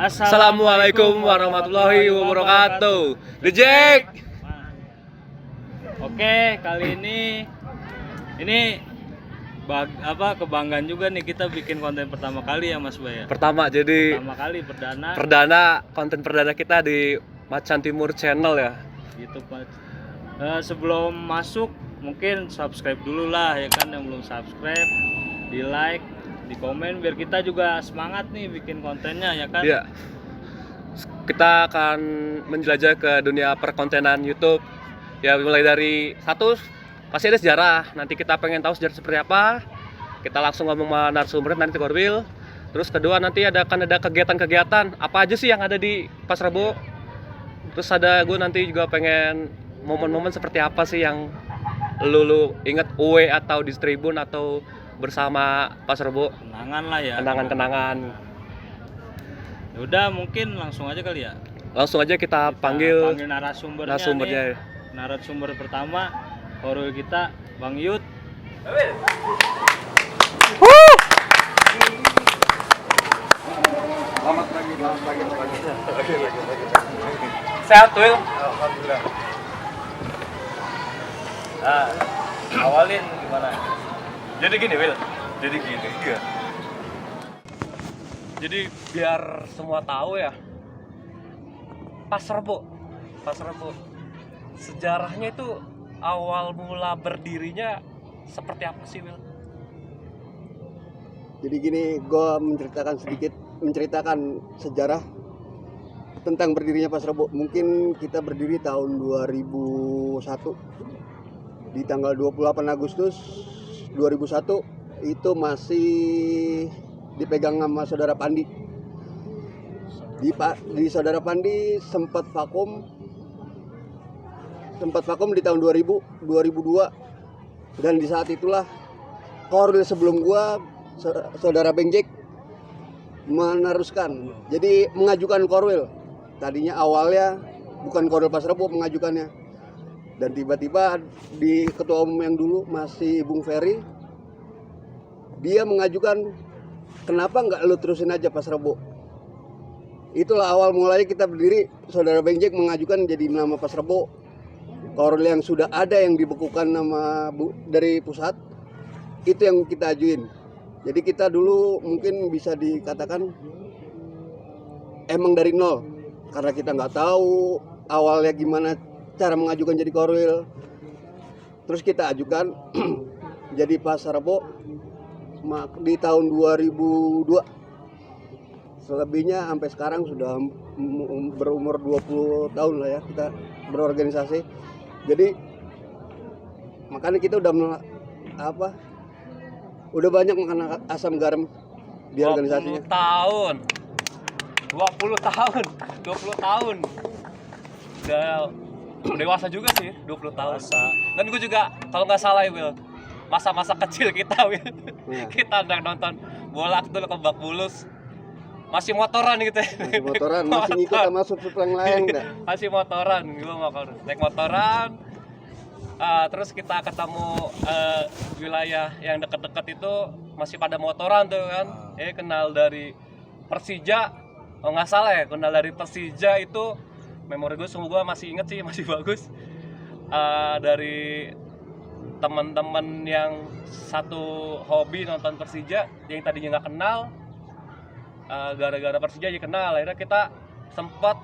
Assalamualaikum warahmatullahi wabarakatuh. The Jack. Oke, kali ini kebanggaan juga nih kita bikin konten pertama kali ya Mas Bay ya. Pertama Kali perdana konten perdana kita di Macan Timur Channel ya. Gitu Pak. Sebelum masuk mungkin subscribe dulu lah ya kan, yang belum subscribe, di like, di komen biar kita juga semangat nih bikin kontennya ya kan. Iya. Kita akan menjelajah ke dunia perkontenan YouTube. Ya mulai dari satu pasti ada sejarah. Nanti kita pengen tahu sejarah seperti apa. Kita langsung ngomong sama narasumber nanti Korwil. Terus kedua nanti akan ada kegiatan-kegiatan apa aja sih yang ada di Pasar Rebo. Terus gue nanti juga pengen momen-momen seperti apa sih yang lu inget UE atau di Tribun atau bersama Pasar Rebo. Kenangan lah ya. Kenangan. Ya udah mungkin langsung aja kali ya. Langsung aja kita panggil narasumbernya. Narasumber pertama Korwil kita Bang Yud. Selamat pagi. Sehat Wil? Alhamdulillah. Awalin gimana? Jadi gini Wil. Iya. Jadi biar semua tahu ya. Pasar Rebo. Sejarahnya itu awal mula berdirinya seperti apa sih Wil? Jadi gini, gue menceritakan sejarah tentang berdirinya Pasar Rebo. Mungkin kita berdiri tahun 2001. Di tanggal 28 Agustus 2001 itu masih dipegang sama Saudara Pandi. Di Saudara Pandi sempat vakum di tahun 2000, 2002. Dan di saat itulah Korwil sebelum gua, Saudara Beng Jack, meneruskan. Jadi mengajukan Korwil. Tadinya awalnya bukan Korwil Pasar Rebo mengajukannya. Dan tiba-tiba di ketua umum yang dulu masih Bung Ferry, dia mengajukan, kenapa nggak lu terusin aja Pasar Rebo. Itulah awal mulanya kita berdiri. Saudara Beng Jack mengajukan jadi nama Pasar Rebo. Korwil yang sudah ada yang dibekukan nama dari pusat, itu yang kita ajuin. Jadi kita dulu mungkin bisa dikatakan emang dari nol, karena kita nggak tahu awalnya gimana cara mengajukan jadi Korwil. Terus kita ajukan jadi Pasar Rebo di tahun 2002. Selebihnya sampai sekarang sudah berumur 20 tahun lah ya kita berorganisasi. Jadi makanya kita udah banyak makan asam garam di organisasinya. 20 tahun. Udah dewasa juga sih, 20 tahun. Dan gue juga kalau nggak salah ya Will, masa-masa kecil kita Will. Ya. Kita nonton bola tuh ke Bak Bulus. Masih motoran gitu. Masih ngikut sama supleng lain enggak? Masih motoran, gue naik motoran. Terus kita ketemu wilayah yang deket-deket itu masih pada motoran tuh kan. Kenal dari Persija, nggak salah ya, kenal dari Persija itu memori gue sungguh gue masih inget sih, masih bagus. Dari teman-teman yang satu hobi nonton Persija yang tadinya nggak kenal, gara-gara Persija aja kenal. Akhirnya kita sempat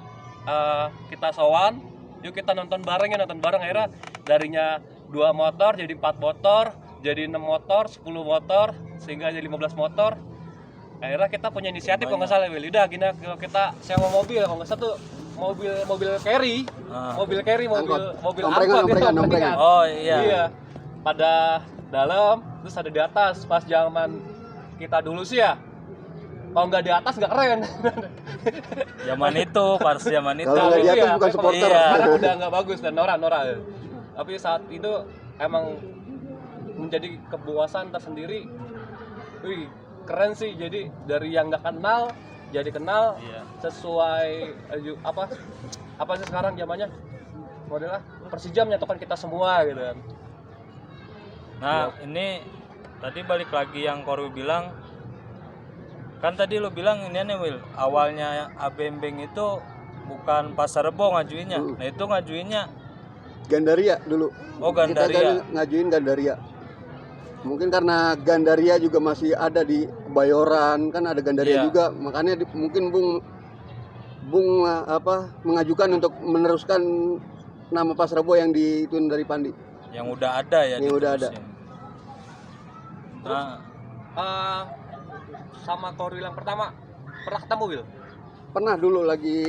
kita sowan, yuk kita nonton bareng. Akhirnya darinya 2 motor jadi 4 motor, jadi 6 motor, 10 motor, sehingga jadi 15 motor. Akhirnya kita punya inisiatif kalau nggak salah Will, udah gini kita sewa mobil, kalau nggak salah tuh mobil carry, mobil angkot. Oh iya. Pada dalam, terus ada di atas. Pas zaman kita dulu sih ya, kalau nggak di atas nggak keren. Zaman itu. Kalau nggak di atas bukan supporter. Iya, udah nggak bagus dan norak. Tapi saat itu emang menjadi kepuasan tersendiri. Wih, keren sih. Jadi dari yang nggak kenal jadi kenal. Iya. Sesuai apa sih sekarang zamannya modelnya Persija menyatukan kita semua gitu kan. Nah, ini tadi balik lagi yang Korwil bilang Kan tadi lu bilang ini nih Will, awalnya Abembeng itu bukan Pasar Rebo ngajuinnya. Nah itu ngajuinnya Gandaria dulu. oh Kita Gandaria. ngajuin Gandaria. Mungkin karena Gandaria juga masih ada di Bayoran, kan ada Gandaria Iya. juga, makanya mungkin Bung mengajukan untuk meneruskan nama Pasar Rebo yang diituin dari Pandi. Yang udah ada ya. Yang udah ada. diterusin. Nah, Sama Korwil yang pertama pernah ketemu Will? Pernah dulu lagi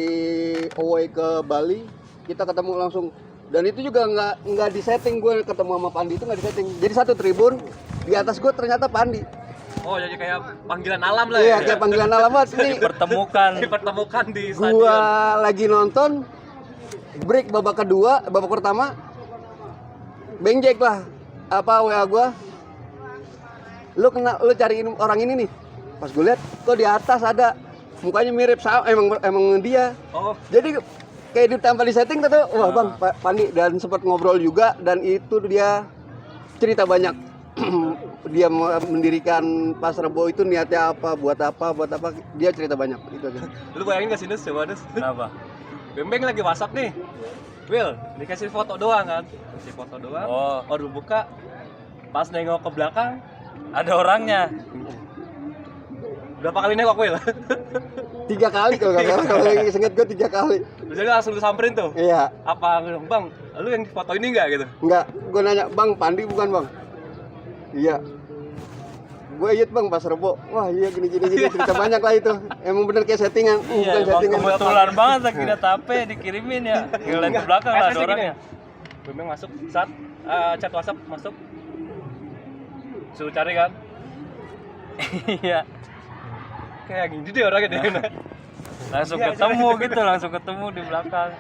away ke Bali, kita ketemu langsung. Dan itu juga nggak disetting, gue ketemu sama Pandi itu nggak disetting. Jadi satu tribun, di atas gue ternyata Pandi. Oh jadi kayak panggilan alam lah Iya, ya? kayak panggilan alamat ini. dipertemukan di stadion. Gua lagi nonton, break babak kedua, babak pertama, bengjek lah WA gua. Lu cariin orang ini nih. Pas gue lihat, kok di atas ada mukanya mirip sama emang dia. Oh Jadi kayak ditambah di setting tuh, wah bang Pandi, dan sempat ngobrol juga, dan itu dia cerita banyak. Dia mendirikan Pasar Rebo itu niatnya apa, buat apa, dia cerita banyak itu aja. lu bayangin gak sih Nus? Coba Nus. kenapa? Bembeng lagi WhatsApp nih. Will, dikasih foto doang kan? Kasih foto doang. Oh. Baru buka. Pas nengok ke belakang, Ada orangnya. berapa kali nengok Will? 3 kali kalau nggak salah, kalau yang inget gue 3 kali. Jadi langsung lu samperin tuh. Iya, Apa bang, lu yang di foto ini nggak gitu? enggak, gue nanya, bang Pandi bukan bang? Iya. Gue inget bang Pasar Rebo. Wah iya gini cerita banyak lah itu. Emang bener kayak settingan. Iya, Bukan emang settingan. kebetulan banget kira tape dikirimin ya. Ngeliat ke belakang lah ada Gini orangnya. ya. Bembeng masuk saat chat WhatsApp masuk. Suruh cari kan? Iya. Kayak gini deh orangnya deh. Langsung Iya, ketemu gitu, langsung ketemu di belakang.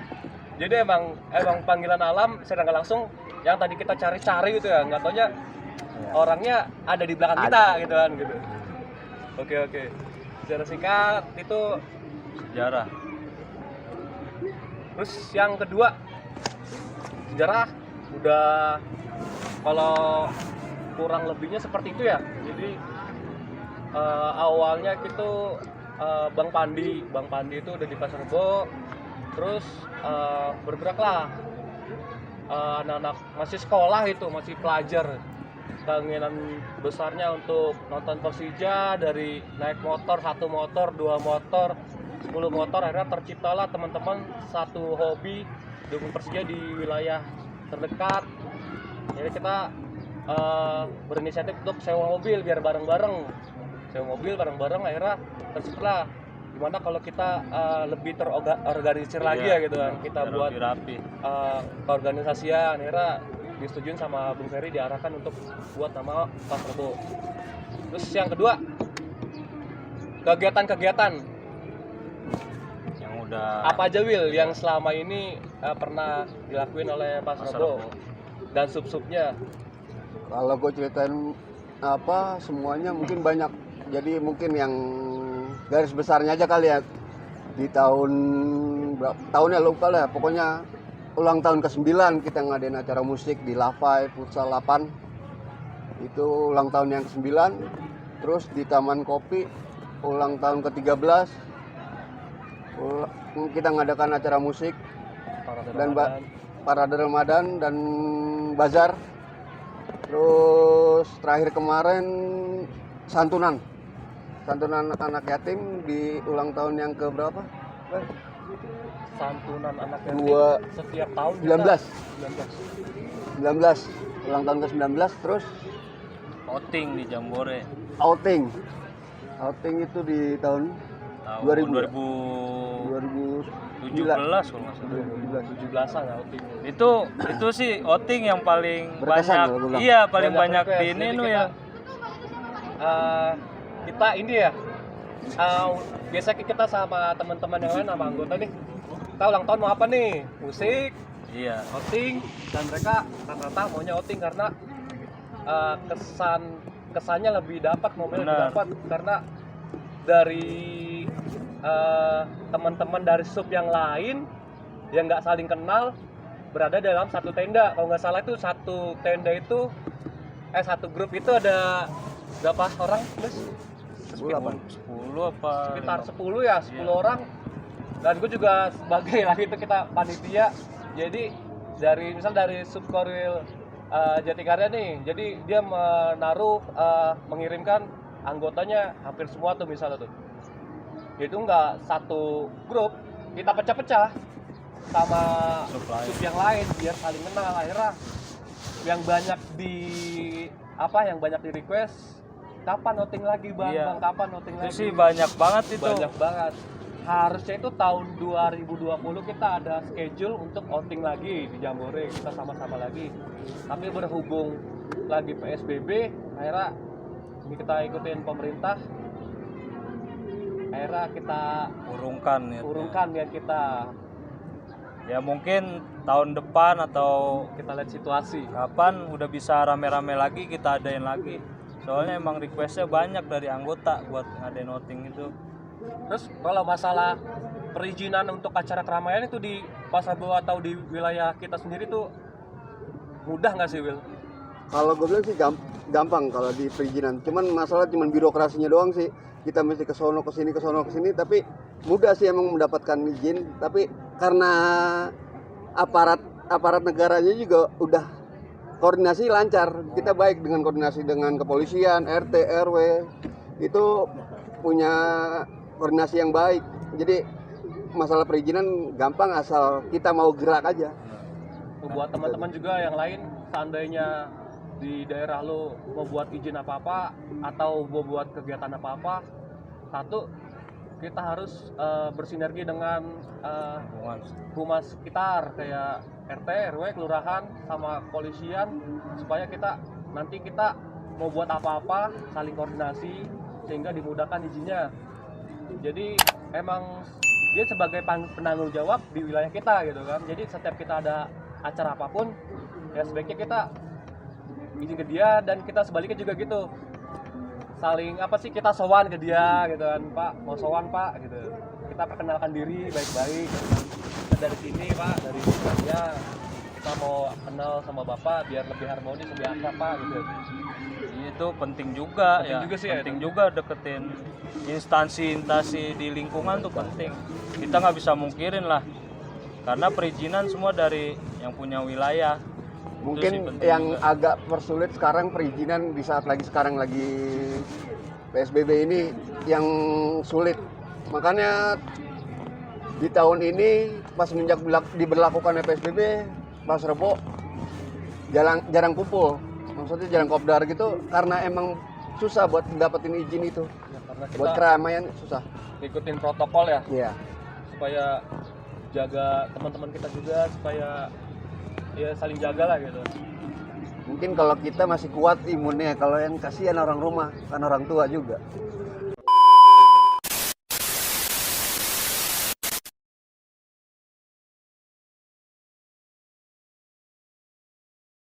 Jadi emang panggilan alam secara nggak langsung yang tadi kita cari-cari gitu ya, nggak taunya orangnya ada di belakang kita gitu kan gitu. Oke. Secara singkat itu Sejarah. terus yang kedua sejarah udah kalau kurang lebihnya seperti itu ya. Jadi awalnya itu Bang Pandi itu udah di Pasar Rebo, terus bergeraklah anak-anak masih sekolah itu, masih pelajar, keinginan besarnya untuk nonton Persija dari naik motor, 1 motor, 2 motor, 10 motor, akhirnya terciptalah teman-teman satu hobi dukung Persija di wilayah terdekat. Jadi kita berinisiatif untuk sewa mobil biar bareng-bareng, akhirnya terciptalah gimana kalau kita lebih terorganisir lagi ya gitu kan, kita biar buat lebih rapi. keorganisasian, akhirnya disetujuin sama Bung Ferry, diarahkan untuk buat nama Pasar Rebo. Terus yang kedua kegiatan Yang udah apa aja Will yang selama ini pernah dilakuin oleh Pasar Rebo dan sub-subnya. Kalau gue ceritain semuanya mungkin banyak. Jadi mungkin yang garis besarnya aja kali ya. Di tahunnya lupa lah, pokoknya ulang tahun ke-9 kita ngadain acara musik di Lavai Futsal 8. Itu ulang tahun yang ke-9. Terus di Taman Kopi ulang tahun ke-13. Kita ngadakan acara musik dan parade Ramadan dan bazar. Terus terakhir kemarin santunan anak yatim di ulang tahun yang ke berapa? Santunan anak yatim setiap tahun 19 ulang tahun ke-19. Terus outing di Jambore. outing itu di tahun 2000. 2017 kalau nggak salah. 17-an ya outing. Itu sih outing yang paling Berkesan banyak. kalau gue bilang. Iya, paling banyak request. di ini Jadi nu kita, ya. Kita ini ya biasa kita sama teman-teman yang lain sama anggota nih, kita ulang tahun mau apa nih, musik, Iya. outing, dan mereka rata-rata maunya outing karena kesannya lebih dapat, momennya lebih Benar. dapat, karena dari teman-teman dari sub yang lain yang nggak saling kenal berada dalam satu tenda. Kalau nggak salah itu satu tenda itu satu grup itu ada berapa orang, Mas? 10 apa? Sekitar 10 ya, 10 orang. Dan gue juga sebagai lagi itu kita panitia. Jadi dari Subkorwil Jatikarya nih, jadi dia mengirimkan anggotanya hampir semua tuh misalnya tuh. Itu nggak satu grup, kita pecah-pecah sama sub yang lain biar saling kenal. Akhirnya yang banyak di request, kapan outing lagi bang? Iya. Bang kapan outing Itu lagi? sih banyak banget itu. Banyak banget. Harusnya itu tahun 2020 kita ada schedule untuk outing lagi di Jambore, kita sama-sama lagi. Tapi berhubung lagi PSBB, akhirnya ini kita ikutin pemerintah. Akhirnya kita urungkan ya kita. Ya mungkin tahun depan atau Kita lihat situasi. kapan udah bisa rame-rame lagi kita adain lagi. Soalnya emang requestnya banyak dari anggota buat ngadain outing itu. Terus kalau masalah perizinan untuk acara keramaian itu di Pasar Rebo atau di wilayah kita sendiri tuh mudah nggak sih, Will? Kalau gue bilang sih gampang kalau di perizinan. Cuman masalah birokrasinya doang sih. Kita mesti ke sono ke sini, tapi mudah sih emang mendapatkan izin. Tapi karena aparat negaranya juga udah koordinasi lancar. Kita baik dengan koordinasi dengan kepolisian, RT, RW. Itu punya koordinasi yang baik. Jadi masalah perizinan gampang asal kita mau gerak aja. Buat teman-teman juga yang lain, seandainya di daerah lo mau buat izin apa-apa atau mau buat kegiatan apa-apa, satu, kita harus bersinergi dengan humas sekitar kayak RT, RW, kelurahan, sama kepolisian, supaya kita mau buat apa-apa saling koordinasi sehingga dimudahkan izinnya. Jadi emang dia sebagai penanggung jawab di wilayah kita gitu kan. Jadi setiap kita ada acara apapun, ya sebaiknya kita izin ke dia, dan kita sebaliknya juga gitu, saling kita sowan ke dia gitu kan, Pak mau sowan Pak gitu, kita perkenalkan diri baik-baik, kita dari sini Pak, dari saya, kita mau kenal sama Bapak biar lebih harmonis, lebih akrab Pak gitu. Itu penting juga. Penting juga deketin instansi di lingkungan tuh penting. Kita nggak bisa mungkirin lah, karena perizinan semua dari yang punya wilayah. Mungkin yang juga agak persulit sekarang perizinan di saat sekarang lagi PSBB ini yang sulit. Makanya di tahun ini pas semenjak diberlakukannya PSBB, Pasar Rebo jarang kumpul. Maksudnya jarang kopdar gitu karena emang susah buat dapetin izin itu. Ya, karena kita buat keramaian susah. Ikutin protokol ya. Iya. Supaya jaga teman-teman kita juga, supaya ya saling jaga lah gitu. Mungkin kalau kita masih kuat imunnya, kalau yang kasihan orang rumah, kan orang tua juga.